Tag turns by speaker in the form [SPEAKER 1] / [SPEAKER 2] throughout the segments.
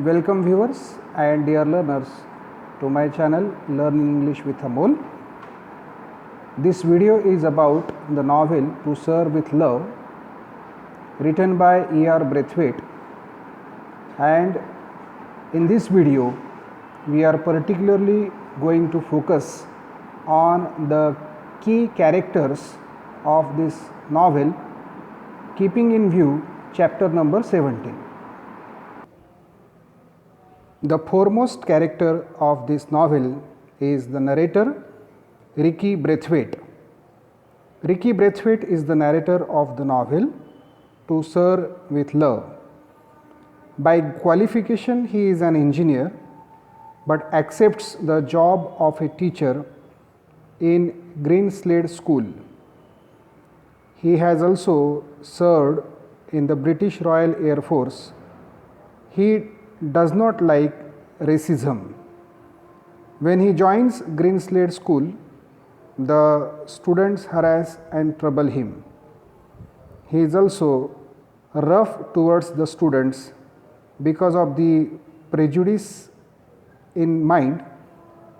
[SPEAKER 1] Welcome viewers and dear learners to my channel Learning English with Amol. This video is about the novel To Sir with Love, written by E.R. Braithwaite, and in this video we are particularly going to focus on the key characters of this novel, keeping in view chapter number 17. The foremost character of this novel is the narrator, Ricky Braithwaite. Ricky Braithwaite is the narrator of the novel To Sir with Love. By qualification, he is an engineer but accepts the job of a teacher in Greenslade School. He has also served in the British Royal Air Force. He does not like racism. When he joins Greenslade School, the students harass and trouble him. He is also rough towards the students because of the prejudice in mind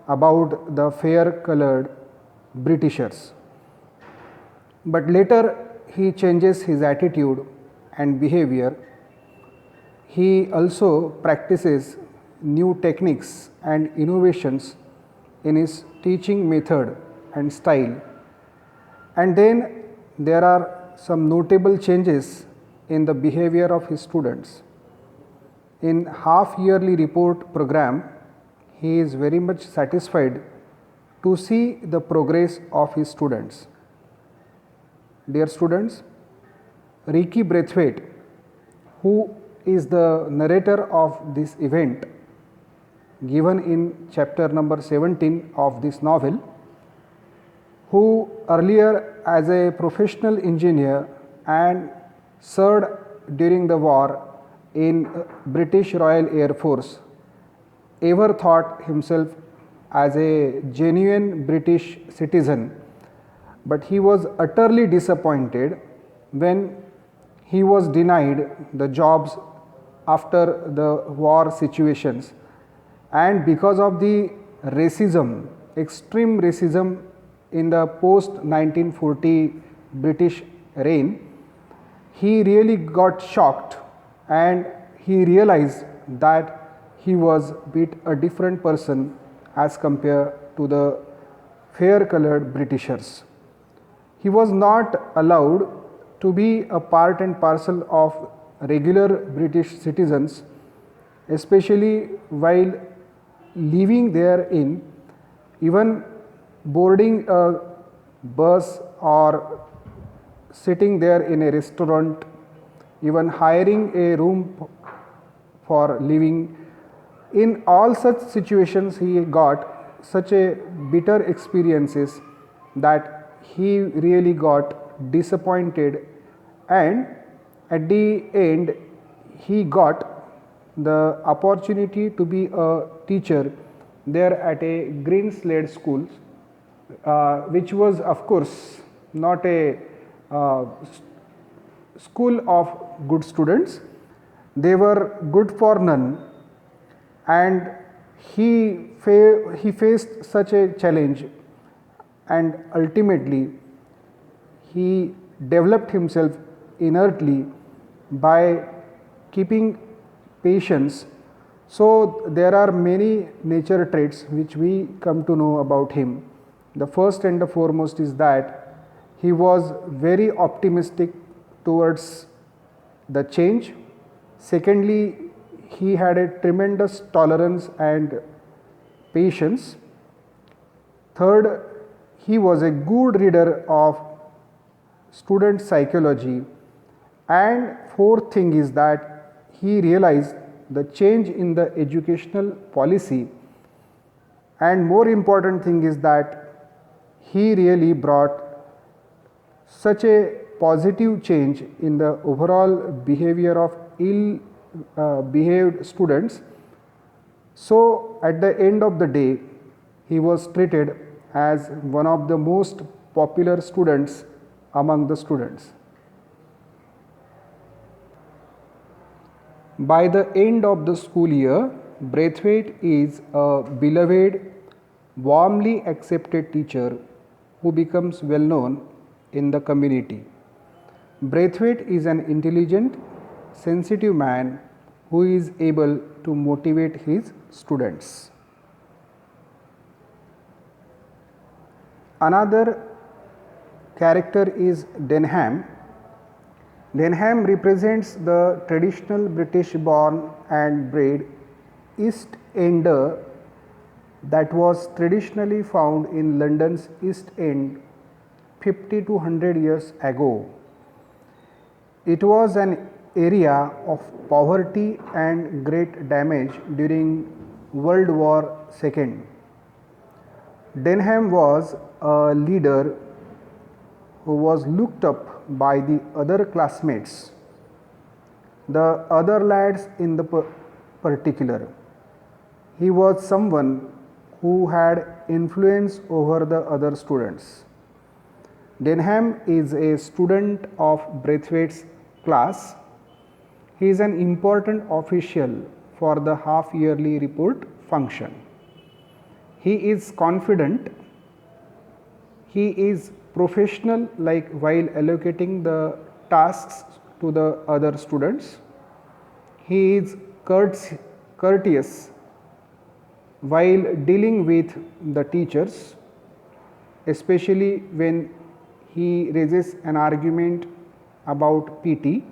[SPEAKER 1] about the fair-colored Britishers. But later he changes his attitude and behavior. He also practices new techniques and innovations in his teaching method and style. And then there are some notable changes in the behavior of his students. In half-yearly report program, he is very much satisfied to see the progress of his students. Dear students, Ricky Braithwaite, who is the narrator of this event given in chapter number 17 of this novel, who earlier as a professional engineer and served during the war in British Royal Air Force, ever thought himself as a genuine British citizen, but he was utterly disappointed when he was denied the jobs after the war situations, and because of the racism, extreme racism in the post 1940 British reign, he really got shocked and he realized that he was a different person as compared to the fair-colored Britishers. He was not allowed to be a part and parcel of regular British citizens, especially while living therein, even boarding a bus or sitting there in a restaurant, even hiring a room for living. In all such situations, he got such a bitter experiences that he really got disappointed, and at the end he got the opportunity to be a teacher there at a Greenslade School, which was of course not a school of good students. They were good for none, and he faced such a challenge, and ultimately he developed himself inertly by keeping patience. So there are many nature traits which we come to know about him. The first and the foremost is that he was very optimistic towards the change. Secondly, he had a tremendous tolerance and patience. Third, he was a good reader of student psychology. And fourth thing is that he realized the change in the educational policy, and more important thing is that he really brought such a positive change in the overall behavior of ill behaved students. So at the end of the day, he was treated as one of the most popular students among the students. By the end of the school year, Braithwaite is a beloved, warmly accepted teacher who becomes well known in the community. Braithwaite is an intelligent, sensitive man who is able to motivate his students. Another character is Denham. Denham represents the traditional British born and bred East Ender that was traditionally found in London's East End 50 to 100 years ago. It was an area of poverty and great damage during World War II. Denham was a leader who was looked up by the other classmates, the other lads in the particular. He was someone who had influence over the other students. Denham is a student of Braithwaite's class. He is an important official for the half-yearly report function. He is confident. He is professional, like while allocating the tasks to the other students. He is courteous while dealing with the teachers, especially when he raises an argument about PT.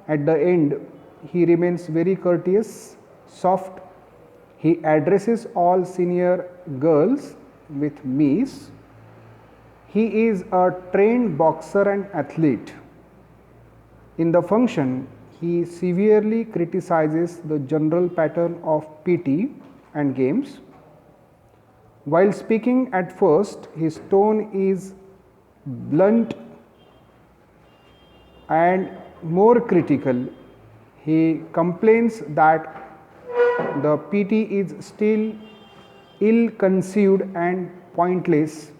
[SPEAKER 1] At the end, he remains very courteous, soft. He addresses all senior girls with Miss. He is a trained boxer and athlete. In the function, he severely criticizes the general pattern of PT and games. While speaking at first, his tone is blunt and more critical. He complains that the PT is still ill-conceived and pointless,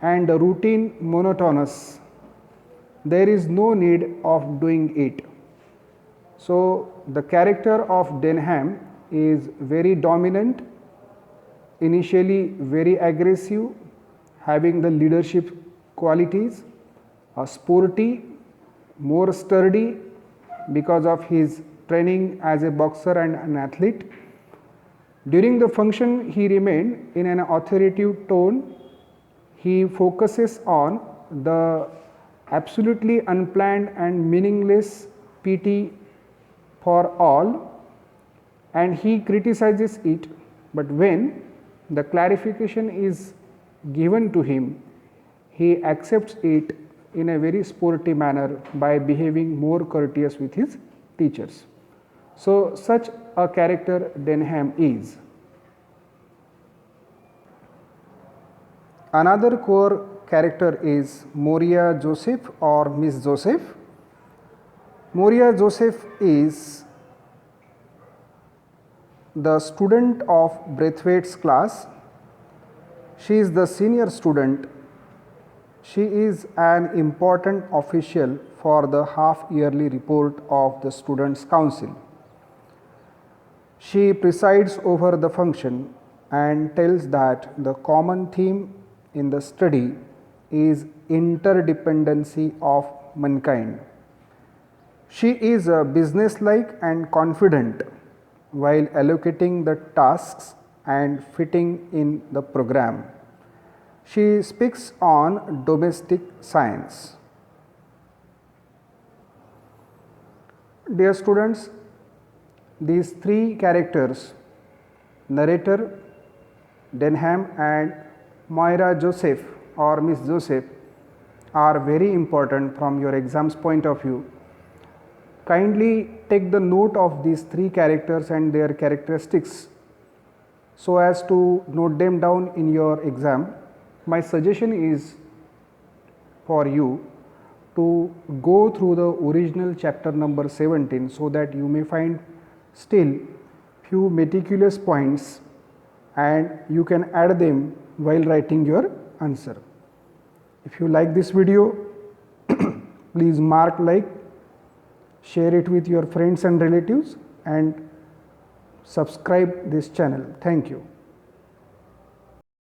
[SPEAKER 1] and the routine monotonous. There is no need of doing it. So the character of Denham is very dominant, initially very aggressive, having the leadership qualities, sporty, more sturdy because of his training as a boxer and an athlete. During the function, he remained in an authoritative tone. He focuses on the absolutely unplanned and meaningless PT for all, and he criticizes it, but when the clarification is given to him, he accepts it in a very sporty manner by behaving more courteous with his teachers. So such a character Denham is. Another core character is Moria Joseph or Miss Joseph. Moria Joseph is the student of Braithwaite's class. She is the senior student. She is an important official for the half-yearly report of the Students' Council. She presides over the function and tells that the common theme in the study is interdependency of mankind. She is businesslike and confident while allocating the tasks and fitting in the program. She speaks on domestic science. Dear students, these three characters, narrator, Denham and Moira Joseph or Miss Joseph, are very important from your exams point of view. Kindly take the note of these three characters and their characteristics so as to note them down in your exam. My suggestion is for you to go through the original chapter number 17 so that you may find still few meticulous points and you can add them while writing your answer. If you like this video, please mark like, share it with your friends and relatives, and subscribe this channel. Thank you.